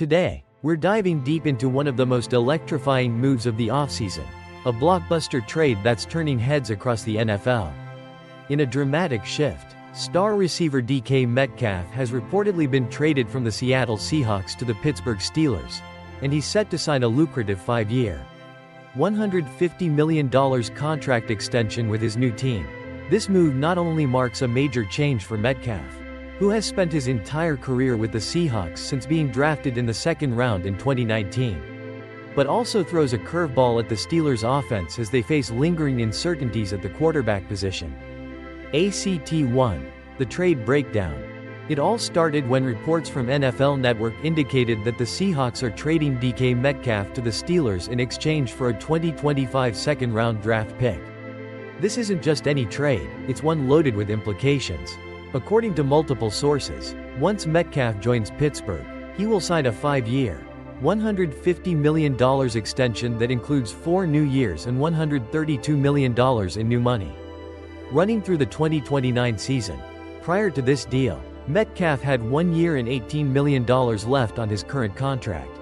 Today, we're diving deep into one of the most electrifying moves of the offseason, a blockbuster trade that's turning heads across the NFL. In a dramatic shift, star receiver DK Metcalf has reportedly been traded from the Seattle Seahawks to the Pittsburgh Steelers, and he's set to sign a lucrative 5-year, $150 million contract extension with his new team. This move not only marks a major change for Metcalf, who has spent his entire career with the Seahawks since being drafted in the second round in 2019, but also throws a curveball at the Steelers' offense as they face lingering uncertainties at the quarterback position. ACT1. The trade breakdown. It all started when reports from NFL Network indicated that the Seahawks are trading DK Metcalf to the Steelers in exchange for a 2025 second-round draft pick. This isn't just any trade, it's one loaded with implications. According to multiple sources, once Metcalf joins Pittsburgh, he will sign a 5-year, $150 million extension that includes 4 new years and $132 million in new money, running through the 2029 season. Prior to this deal, Metcalf had 1 year and $18 million left on his current contract.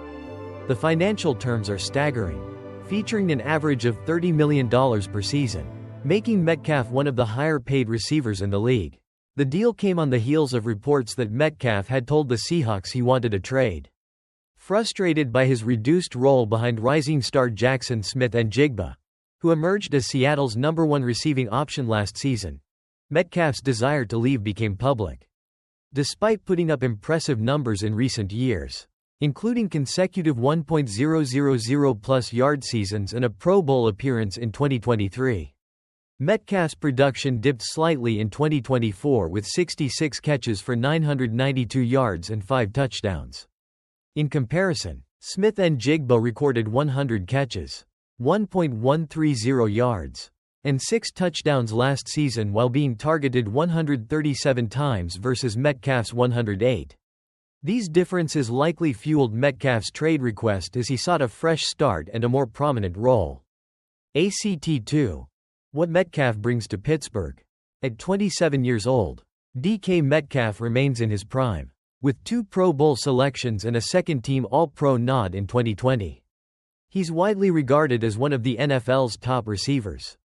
The financial terms are staggering, featuring an average of $30 million per season, making Metcalf one of the higher-paid receivers in the league. The deal came on the heels of reports that Metcalf had told the Seahawks he wanted a trade. Frustrated by his reduced role behind rising star Jackson Smith-Njigba, who emerged as Seattle's #1 receiving option last season, Metcalf's desire to leave became public. Despite putting up impressive numbers in recent years, including consecutive 1.000+ yard seasons and a Pro Bowl appearance in 2023, Metcalf's production dipped slightly in 2024 with 66 catches for 992 yards and 5 touchdowns. In comparison, Smith-Njigba recorded 100 catches, 1.130 yards, and 6 touchdowns last season while being targeted 137 times versus Metcalf's 108. These differences likely fueled Metcalf's trade request as he sought a fresh start and a more prominent role. ACT2. What Metcalf brings to Pittsburgh. At 27 years old, DK Metcalf remains in his prime, with 2 Pro Bowl selections and a second-team All-Pro nod in 2020. He's widely regarded as one of the NFL's top receivers.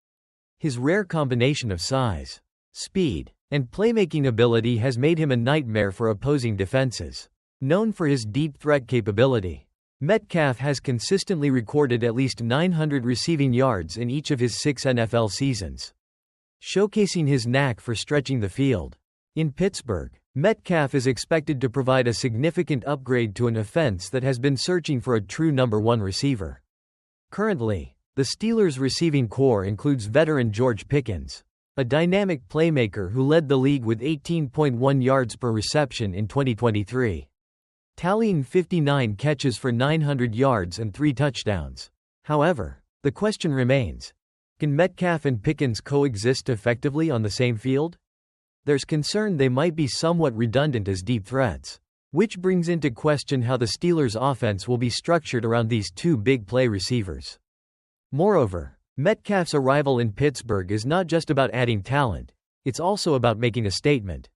His rare combination of size, speed, and playmaking ability has made him a nightmare for opposing defenses. Known for his deep threat capability, Metcalf has consistently recorded at least 900 receiving yards in each of his 6 NFL seasons, showcasing his knack for stretching the field. In Pittsburgh, Metcalf is expected to provide a significant upgrade to an offense that has been searching for a true #1 receiver. Currently, the Steelers' receiving core includes veteran George Pickens, a dynamic playmaker who led the league with 18.1 yards per reception in 2023. Tallying 59 catches for 900 yards and 3 touchdowns. However, the question remains, can Metcalf and Pickens coexist effectively on the same field? There's concern they might be somewhat redundant as deep threats, which brings into question how the Steelers' offense will be structured around these 2 big play receivers. Moreover, Metcalf's arrival in Pittsburgh is not just about adding talent, it's also about making a statement.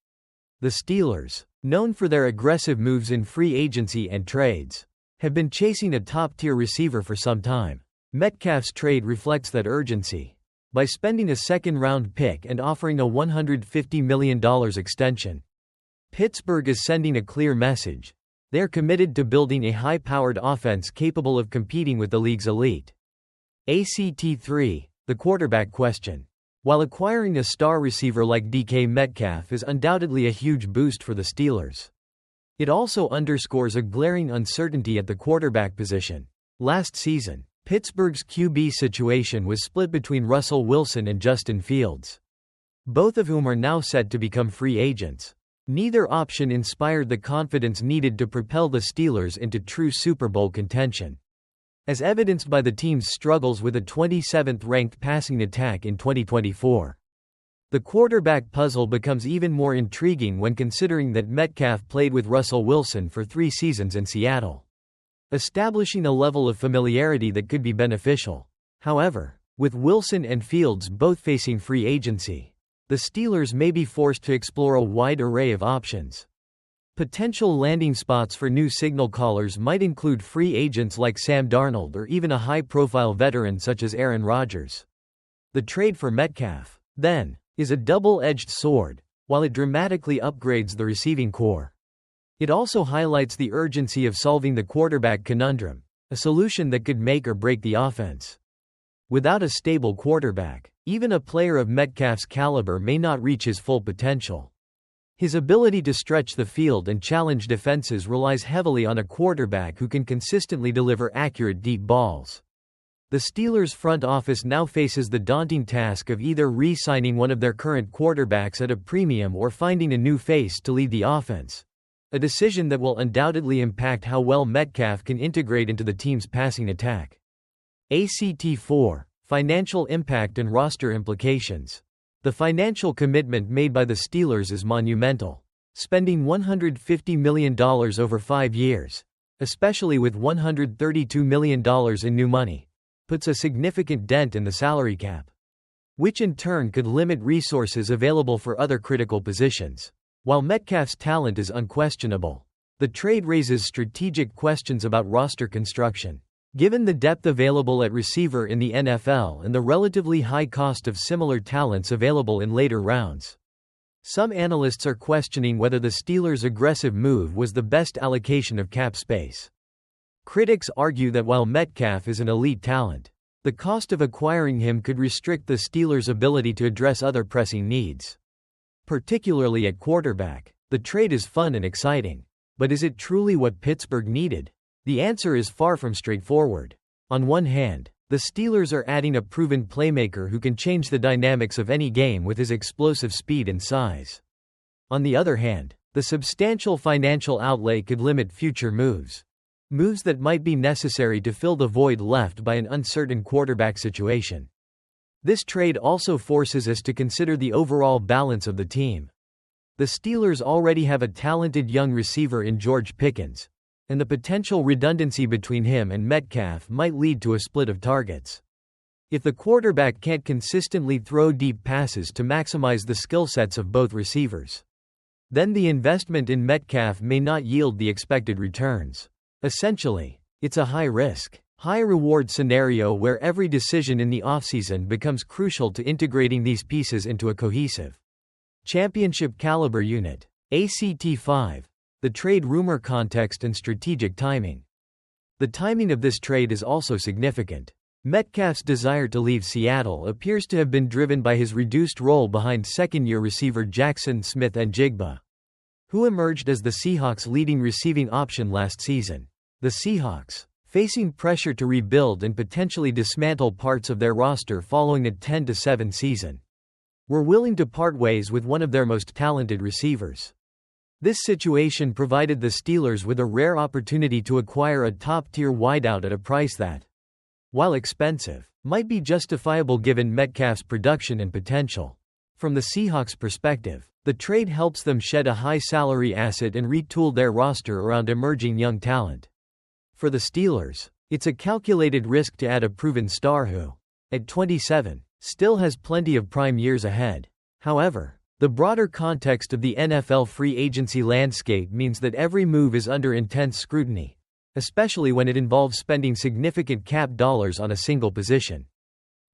The Steelers, known for their aggressive moves in free agency and trades, have been chasing a top-tier receiver for some time. Metcalf's trade reflects that urgency. By spending a second-round pick and offering a $150 million extension, Pittsburgh is sending a clear message. They're committed to building a high-powered offense capable of competing with the league's elite. ACT3. The quarterback question. While acquiring a star receiver like DK Metcalf is undoubtedly a huge boost for the Steelers, it also underscores a glaring uncertainty at the quarterback position. Last season, Pittsburgh's QB situation was split between Russell Wilson and Justin Fields, both of whom are now set to become free agents. Neither option inspired the confidence needed to propel the Steelers into true Super Bowl contention, as evidenced by the team's struggles with a 27th-ranked passing attack in 2024. The quarterback puzzle becomes even more intriguing when considering that Metcalf played with Russell Wilson for 3 seasons in Seattle, establishing a level of familiarity that could be beneficial. However, with Wilson and Fields both facing free agency, the Steelers may be forced to explore a wide array of options. Potential landing spots for new signal callers might include free agents like Sam Darnold or even a high-profile veteran such as Aaron Rodgers. The trade for Metcalf, then, is a double-edged sword. While it dramatically upgrades the receiving core, it also highlights the urgency of solving the quarterback conundrum, a solution that could make or break the offense. Without a stable quarterback, even a player of Metcalf's caliber may not reach his full potential. His ability to stretch the field and challenge defenses relies heavily on a quarterback who can consistently deliver accurate deep balls. The Steelers' front office now faces the daunting task of either re-signing one of their current quarterbacks at a premium or finding a new face to lead the offense, a decision that will undoubtedly impact how well Metcalf can integrate into the team's passing attack. ACT 4. Financial impact and roster implications. The financial commitment made by the Steelers is monumental, spending $150 million over 5 years, especially with $132 million in new money, puts a significant dent in the salary cap, which in turn could limit resources available for other critical positions. While Metcalf's talent is unquestionable, the trade raises strategic questions about roster construction. Given the depth available at receiver in the NFL and the relatively high cost of similar talents available in later rounds, some analysts are questioning whether the Steelers' aggressive move was the best allocation of cap space. Critics argue that while Metcalf is an elite talent, the cost of acquiring him could restrict the Steelers' ability to address other pressing needs. Particularly at quarterback, the trade is fun and exciting. But is it truly what Pittsburgh needed? The answer is far from straightforward. On one hand, the Steelers are adding a proven playmaker who can change the dynamics of any game with his explosive speed and size. On the other hand, the substantial financial outlay could limit future moves that might be necessary to fill the void left by an uncertain quarterback situation. This trade also forces us to consider the overall balance of the team. The Steelers already have a talented young receiver in George Pickens, and the potential redundancy between him and Metcalf might lead to a split of targets. If the quarterback can't consistently throw deep passes to maximize the skill sets of both receivers, then the investment in Metcalf may not yield the expected returns. Essentially, it's a high-risk, high-reward scenario where every decision in the offseason becomes crucial to integrating these pieces into a cohesive, championship-caliber unit. ACT 5. The trade rumor context and strategic timing. The timing of this trade is also significant. Metcalf's desire to leave Seattle appears to have been driven by his reduced role behind second-year receiver Jackson Smith-Njigba, who emerged as the Seahawks' leading receiving option last season. The Seahawks, facing pressure to rebuild and potentially dismantle parts of their roster following a 10-7 season, were willing to part ways with one of their most talented receivers. This situation provided the Steelers with a rare opportunity to acquire a top-tier wideout at a price that, while expensive, might be justifiable given Metcalf's production and potential. From the Seahawks' perspective, the trade helps them shed a high-salary asset and retool their roster around emerging young talent. For the Steelers, it's a calculated risk to add a proven star who, at 27, still has plenty of prime years ahead. However, the broader context of the NFL free agency landscape means that every move is under intense scrutiny, especially when it involves spending significant cap dollars on a single position.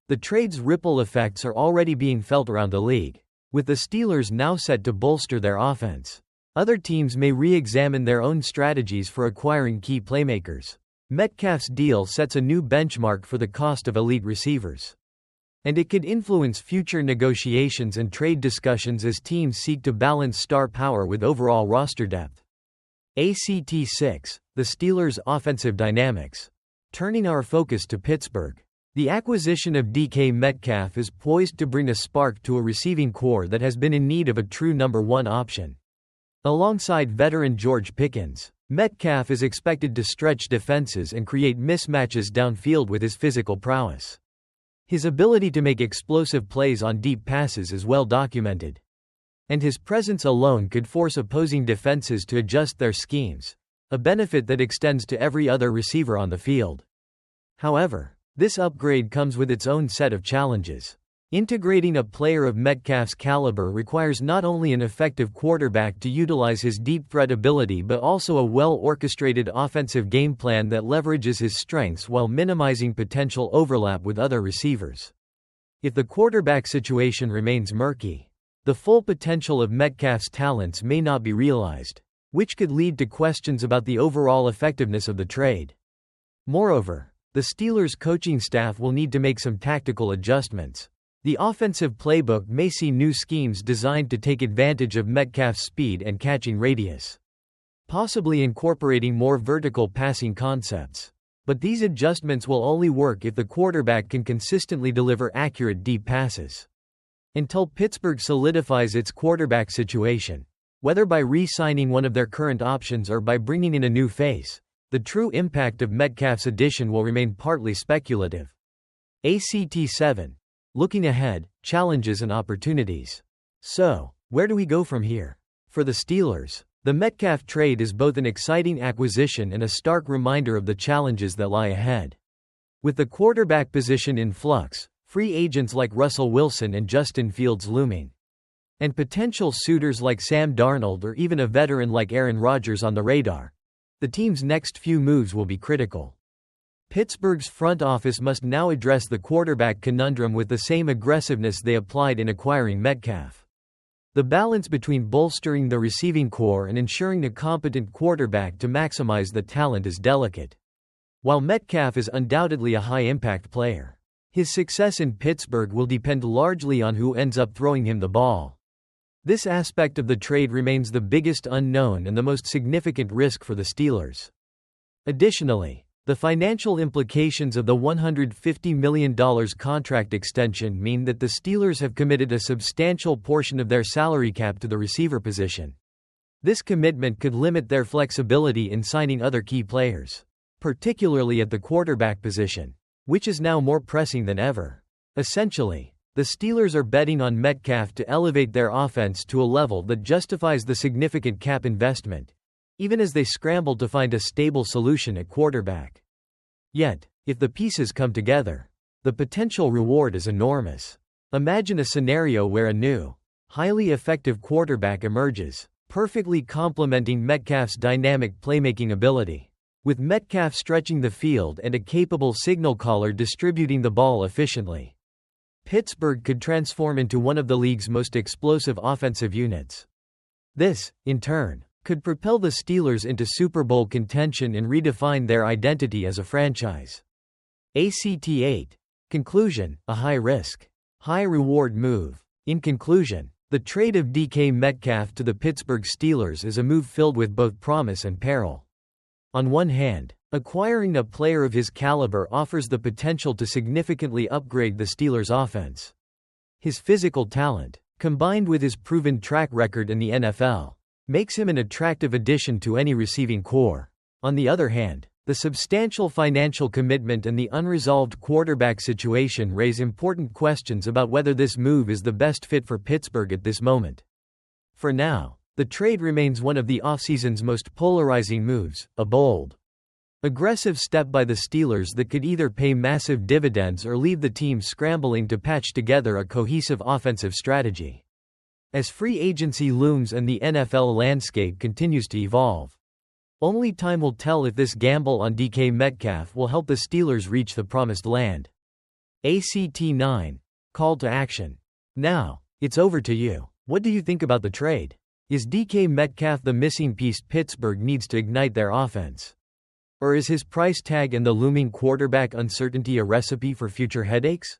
The trade's ripple effects are already being felt around the league, with the Steelers now set to bolster their offense. Other teams may re-examine their own strategies for acquiring key playmakers. Metcalf's deal sets a new benchmark for the cost of elite receivers, and it could influence future negotiations and trade discussions as teams seek to balance star power with overall roster depth. ACT 6. The Steelers' offensive dynamics. Turning our focus to Pittsburgh, the acquisition of DK Metcalf is poised to bring a spark to a receiving core that has been in need of a true number one option. Alongside veteran George Pickens, Metcalf is expected to stretch defenses and create mismatches downfield with his physical prowess. His ability to make explosive plays on deep passes is well documented, and his presence alone could force opposing defenses to adjust their schemes, a benefit that extends to every other receiver on the field. However, this upgrade comes with its own set of challenges. Integrating a player of Metcalf's caliber requires not only an effective quarterback to utilize his deep threat ability but also a well-orchestrated offensive game plan that leverages his strengths while minimizing potential overlap with other receivers. If the quarterback situation remains murky, the full potential of Metcalf's talents may not be realized, which could lead to questions about the overall effectiveness of the trade. Moreover, the Steelers' coaching staff will need to make some tactical adjustments. The offensive playbook may see new schemes designed to take advantage of Metcalf's speed and catching radius, possibly incorporating more vertical passing concepts. But these adjustments will only work if the quarterback can consistently deliver accurate deep passes. Until Pittsburgh solidifies its quarterback situation, whether by re-signing one of their current options or by bringing in a new face, the true impact of Metcalf's addition will remain partly speculative. ACT 7. Looking ahead, challenges and opportunities. So, where do we go from here? For the Steelers, the Metcalf trade is both an exciting acquisition and a stark reminder of the challenges that lie ahead. With the quarterback position in flux, free agents like Russell Wilson and Justin Fields looming, and potential suitors like Sam Darnold or even a veteran like Aaron Rodgers on the radar, the team's next few moves will be critical. Pittsburgh's front office must now address the quarterback conundrum with the same aggressiveness they applied in acquiring Metcalf. The balance between bolstering the receiving core and ensuring a competent quarterback to maximize the talent is delicate. While Metcalf is undoubtedly a high-impact player, his success in Pittsburgh will depend largely on who ends up throwing him the ball. This aspect of the trade remains the biggest unknown and the most significant risk for the Steelers. Additionally, the financial implications of the $150 million contract extension mean that the Steelers have committed a substantial portion of their salary cap to the receiver position. This commitment could limit their flexibility in signing other key players, particularly at the quarterback position, which is now more pressing than ever. Essentially, the Steelers are betting on Metcalf to elevate their offense to a level that justifies the significant cap investment, even as they scramble to find a stable solution at quarterback. Yet, if the pieces come together, the potential reward is enormous. Imagine a scenario where a new, highly effective quarterback emerges, perfectly complementing Metcalf's dynamic playmaking ability, with Metcalf stretching the field and a capable signal caller distributing the ball efficiently. Pittsburgh could transform into one of the league's most explosive offensive units. This, in turn, could propel the Steelers into Super Bowl contention and redefine their identity as a franchise. ACT 8. Conclusion: a high-risk, high-reward move. In conclusion, the trade of DK Metcalf to the Pittsburgh Steelers is a move filled with both promise and peril. On one hand, acquiring a player of his caliber offers the potential to significantly upgrade the Steelers' offense. His physical talent, combined with his proven track record in the NFL, makes him an attractive addition to any receiving core. On the other hand, the substantial financial commitment and the unresolved quarterback situation raise important questions about whether this move is the best fit for Pittsburgh at this moment. For now, the trade remains one of the offseason's most polarizing moves, a bold, aggressive step by the Steelers that could either pay massive dividends or leave the team scrambling to patch together a cohesive offensive strategy. As free agency looms and the NFL landscape continues to evolve, only time will tell if this gamble on DK Metcalf will help the Steelers reach the promised land. ACT 9. Call to action. Now, it's over to you. What do you think about the trade? Is DK Metcalf the missing piece Pittsburgh needs to ignite their offense? Or is his price tag and the looming quarterback uncertainty a recipe for future headaches?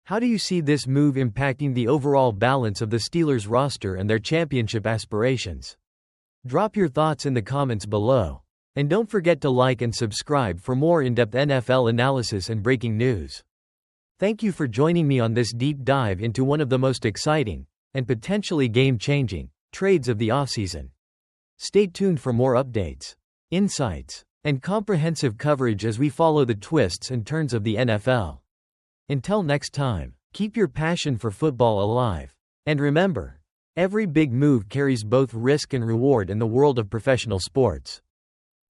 How do you see this move impacting the overall balance of the Steelers roster and their championship aspirations? Drop your thoughts in the comments below. And don't forget to like and subscribe for more in-depth NFL analysis and breaking news. Thank you for joining me on this deep dive into one of the most exciting, and potentially game-changing, trades of the offseason. Stay tuned for more updates, insights, and comprehensive coverage as we follow the twists and turns of the NFL. Until next time, keep your passion for football alive. And remember, every big move carries both risk and reward in the world of professional sports.